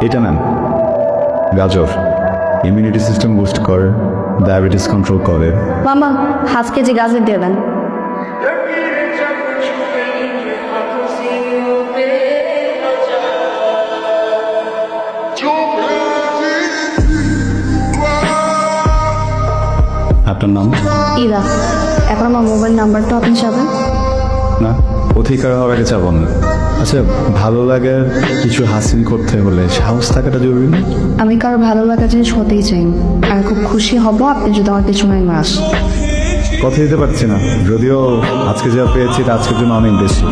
এটা ম্যাম গাজর immunity system boost করে, ডায়াবেটিস কন্ট্রোল করে। মামা 5 কেজি গাজর দিয়ে দেন। আপনার নাম? ইরা। এখন আমার মোবাইল নাম্বারটা আপনি চাবেন? না, অধিকার হওয়ার আগে চাবন না। আচ্ছা, ভালো লাগার কিছু হাসিল করতে হলে সাহস থাকাটা জরুরি না? আমি কারো ভালো লাগা জিনিস হতেই চাই, আর খুব খুশি হব আপনি যদি আমার পিছনে মাস। কথা দিতে পারছি না, যদিও আজকে যা পেয়েছি তা আজকের জন্য অনেক বেশি।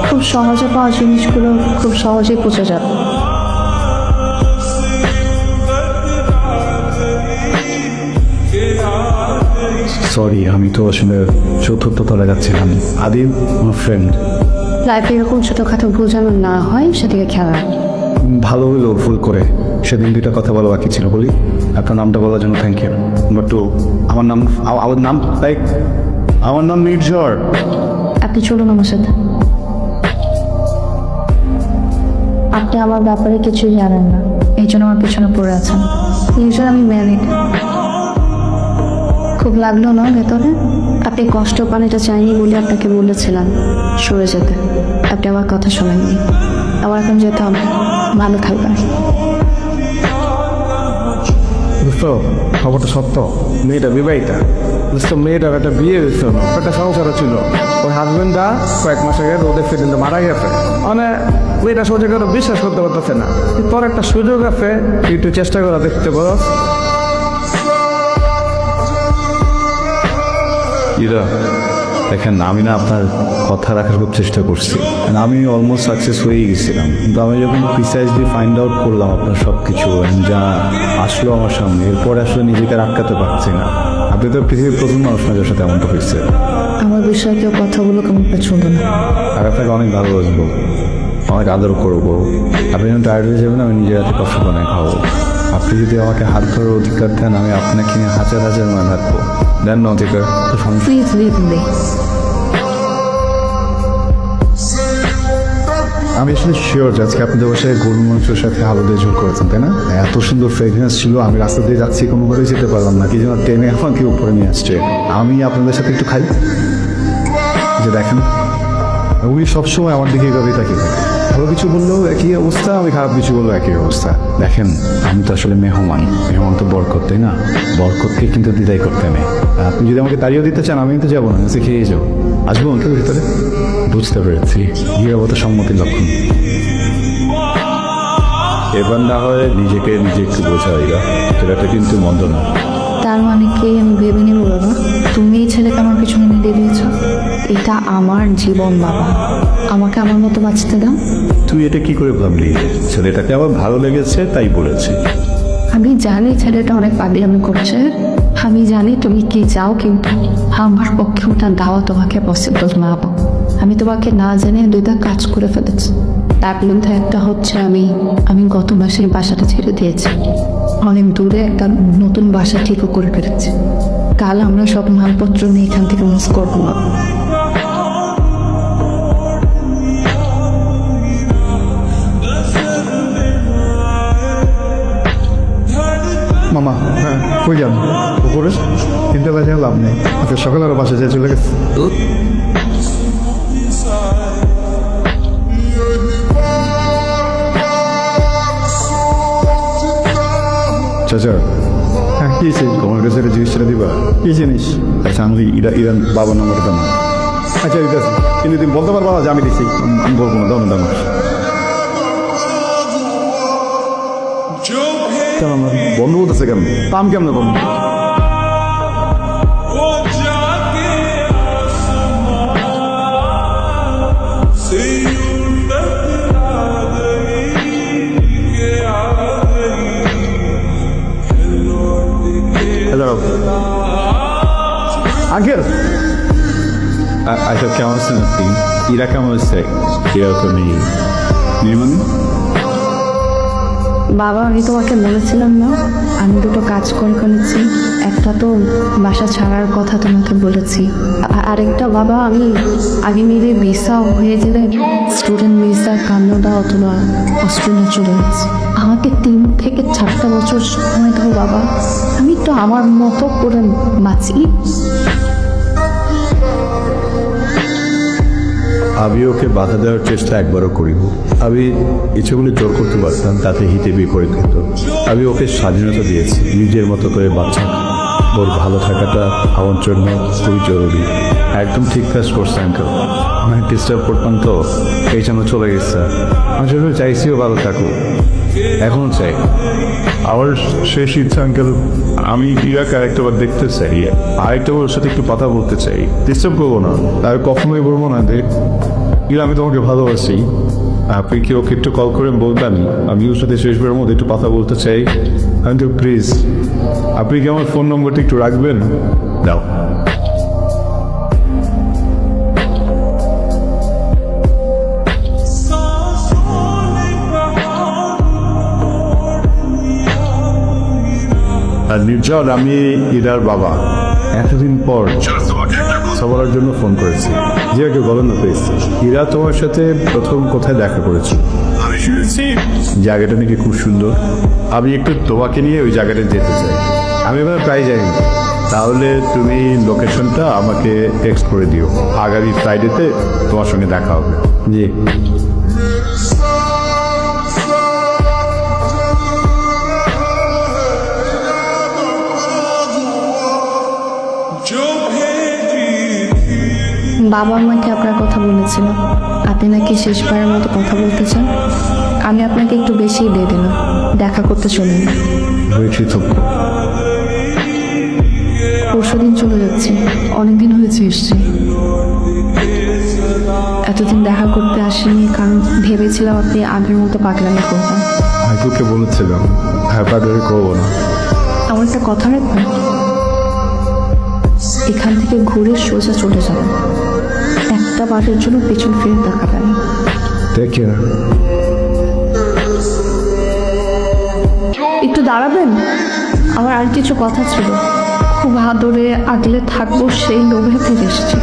খুব সহজে পাওয়া জিনিসগুলো খুব সহজেই পচে যাবে। সরি, আমি তো আসলে চতুর্থ তলা যাচ্ছিলাম। আদিম আমার ফ্রেন্ড। লাইফে এরকম ছোটোখাটো ভুল যেন না হয় সেদিকে খেয়াল রাখ। ভালো হলো ভুল করে। সেদিন দুইটা কথা বলা বাকি ছিল, বলি। আপনার নামটা বলার জন্য থ্যাংক ইউ। বাট আমার নাম নির্ঝর। আপনি চলুন আমার সাথে। আপনি আমার ব্যাপারে কিছুই জানেন না, এই জন্য আমার পিছনে পড়ে আছেন। নির্ঝর, আমি ম্যারিড। খুব লাগলো না ভেতরে? আপনি কষ্ট পান এটা চাইনি বলে আপনাকে বলেছিলাম সরে যেতে, আপনি আমার কথা শোনেননি। আমার এখন যেতে হবে। ভালো থাকবেন। বুঝতো খবরটা সত্য, মেয়েটা বিবাহিতা। বুঝতো মেয়েটার একটা বিয়ে হয়েছিল, একটা সংসারও ছিল। ওই হাজবেন্ডটা কয়েক মাস আগে রোদে ফেটে মারা গেছে। মানে মেয়েটা সোজা করে বিশ্বাস করতে পারতেছে না। তোর একটা সুযোগ আছে, তুই একটু চেষ্টা করে দেখতে পারো। ইরা, দেখেন, আমি না আপনার কথা রাখার খুব চেষ্টা করছি। আমি অলমোস্ট সাকসেস হয়ে গেছিলাম, কিন্তু আমি যখন প্রিসাইজলি ফাইন্ড আউট করলাম আপনার সব কিছু যা আসলো আমার সামনে, এরপরে আসলে নিজেকে আর আটকাতে পারছি না। আপনি তো পৃথিবীর প্রথম মানুষ না যার সাথে এমনটা হয়েছে। আমার বিষয়ে কেউ কথাগুলো কেমন পছন্দ না। আর আপনাকে অনেক ভালোবাসবো, অনেক আদর করবো। আপনি যখন টায়ার্ড হয়ে যাবেন আমি নিজের হাতে কষ্ট বানায় খাবো। আপনি যদি আমাকে হাত ধরার অধিকার দেন, আমি আপনাকে নিয়ে হাজার হাজার মান রাখবো। দেন না অধিকার তো সমস্যা। Please leave me. আমি আসলে শিওর যে আজকে আপনাদের বাসায় গরুর মাংসের সাথে আলু দিয়ে ঝোল করেছেন, তাই না? এত সুন্দর ফ্রেগরেন্স ছিল, আমি রাস্তা দিয়ে যাচ্ছি কোনোভাবেই যেতে পারলাম না, কি যেন টেনে আমাকে উপরে নিয়ে আসছে। আমি আপনাদের সাথে একটু খাই। যে দেখেন, উনি সবসময় আমার দিকে এভাবেই তাকিয়ে থাকে। ভালো কিছু বললেও একই অবস্থা, আমি খারাপ কিছু বললেও একই অবস্থা। দেখেন, আমি তো আসলে মেহমান, মেহমান তো বরকত, তাই না? বরকতকে কিন্তু দ্বিধাই করতে নেই। আপনি যদি আমাকে তাড়িয়েও দিতে চান, আমি তো যাবো না, নিচে খেয়ে যাও। আসবো ওকে ভিতরে। বুঝতে পেরেছি, নীরবতা সম্মতির লক্ষণ। এবার না হয় নিজেকে নিজে একটু বোঝাইরা, ছেলেটা কিন্তু মন্দ না। তার মানে কি আমি ভেবে নিব বাবা তুমি এই ছেলেকে আমার পিছনে নিয়ে দিয়েছ? এটা আমার জীবন বাবা, আমাকে আমার মতো বাঁচতে দাও। তুই এটা কি করে ভাবলি? ছেলেটাকে আমার ভালো লেগেছে তাই বলেছি। আমি জানি ছেলেটা অনেক পাগলামি করছে, আমি জানি তুমি কি চাও, কিন্তু আমার পক্ষে ওটা দেওয়া তোমাকে পসিবল না। আমি তোমাকে না জেনে দুইটা কাজ করে ফেলেছি। তার মধ্যে একটা হচ্ছে আমি গত মাসে বাসাটা ছেড়ে দিয়েছি, অনেক দূরে একটা নতুন বাসা ঠিকও করে ফেলেছি। কাল আমরা সব মালপত্র নিয়ে এখান থেকে মুভ করবো। মামা, হ্যাঁ কই যান? উপরে 3টা বাজে লাভ নেই। আজকে সকালে আরো বাসা যেয়ে চলে গেছে। চাচা, হ্যাঁ কি সেই তোমার কাছে একটা জিনিসটা দিবা? কি জিনিস? আচ্ছা, আমি ইরান বাবার নাম্বারটা না। আচ্ছা ঠিক আছে, কিন্তু তুমি বলতে পারবা যে আমি দিচ্ছি? আমি বলবো না, দাও না, দাও না। কেন আমার বন্ধ বলতেছে কেন? দাম কেমন কম? আঙ্কেল আচ্ছা, কেমন আছেন আপনি? ইরা কেমন আছে? ইরা তো নেই। নির্মাণী, বাবা আমি তোমাকে বলেছিলাম না আমি দুটো কাজ করে ফেলেছি। একটা একটা তো বাসা ছাড়ার কথা তোমাকে বলেছি, আরেকটা বাবা আমি মেরে ভিসা হয়ে গেলে স্টুডেন্ট ভিসা কানাডা অথবা অস্ট্রেলিয়া চলে যাচ্ছে। আমাকে 3 থেকে 4টা বছর সময় দাও বাবা, আমি তো আমার মতো করে বাঁচি। আমি ওকে বাধা দেওয়ার চেষ্টা একবারও করিব। আমি ইচ্ছেগুলি জোর করতে পারতাম, তাতে হিতে বিপরীত হতো। আমি ওকে স্বাধীনতা দিয়েছি, নিজের মতো করে বাচ্চা। ওর ভালো থাকাটা আমার জন্য খুবই জরুরি। একদম ঠিক কাজ করছে আঙ্কেল। আমি ডিস্টার্ব করতাম তো, এই জন্য চলে গেছে। আমি জন্য চাইছিও ভালো থাকুক, এখনও চাই। আমার শেষ ইচ্ছা আঙ্কেল, আমি ইরাকে আরেকটাবার দেখতে চাই, আরেকটা ওর সাথে একটু কথা বলতে চাই। ডিস্টার্ব করবো না, আর কখনোই বলবো না যে ইরা আমি তোমাকে ভালোবাসি। আপনি কি ওকে একটু কল করে বলবেন আমি ওর সাথে শেষবারের মধ্যে একটু কথা বলতে চাই? আঙ্কেল প্লিজ, আপনি কি আমার ফোন নম্বরটা একটু রাখবেন? দাও। আর নির্জন, আমি ইরার বাবা। এতদিন পর কথা বলার জন্য ফোন করেছি। জিয়াকে বলো না প্লিজ, ইরা তোমার সাথে প্রথম কোথায় দেখা করেছে? আমি শুনেছি জায়গাটা নাকি খুব সুন্দর। আমি একটু তোমাকে নিয়ে ওই জায়গাটা যেতে চাই। আমি এবার প্রায় যাই না। তাহলে তুমি লোকেশনটা আমাকে টেক্সট করে দিও, আগামী ফ্রাইডেতে তোমার সঙ্গে দেখা হবে। জি। বাবা আমাকে আপনার কথা বলেছিল, আপনি নাকি শেষবারের মতো কথা বলতে চান। আমি আপনাকে একটু বেশি দিয়ে দিলাম, দেখা করতে চলুন। হয়েছি তো। পরশুদিন চলে যাচ্ছি, অনেকদিন হয়েছে এসছি। এতদিন দেখা করতে আসিনি কারণ ভেবেছিলাম আপনি আগের মতো পাগলামি করবেন। আইকুকে বলেছিলাম হ্যাঁ পাগলামি করবো না। আমার একটা কথা রাখবেন, এখান থেকে ঘুরে সোজা চলে যাবেন, একটা বারের জন্য পেছন ফিরে তাকাবেন। Take care. একটু দাঁড়াবেন, আমার আর কিছু কথা ছিল। খুব আদরে আগলে থাকবো সেই লোভে ফিরে এসেছি।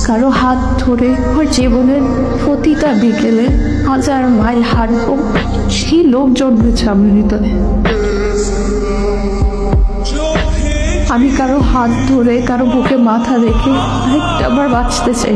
কারো হাত ধরে আমার জীবনের প্রতিটা বিকেলে 1000 মাইল হাঁটবো, সেই লোভ জন্মেছে আমার ভিতরে। আমি কারো হাত ধরে কারো বুকে মাথা রেখে আরেকটা বার বাঁচতে চাই।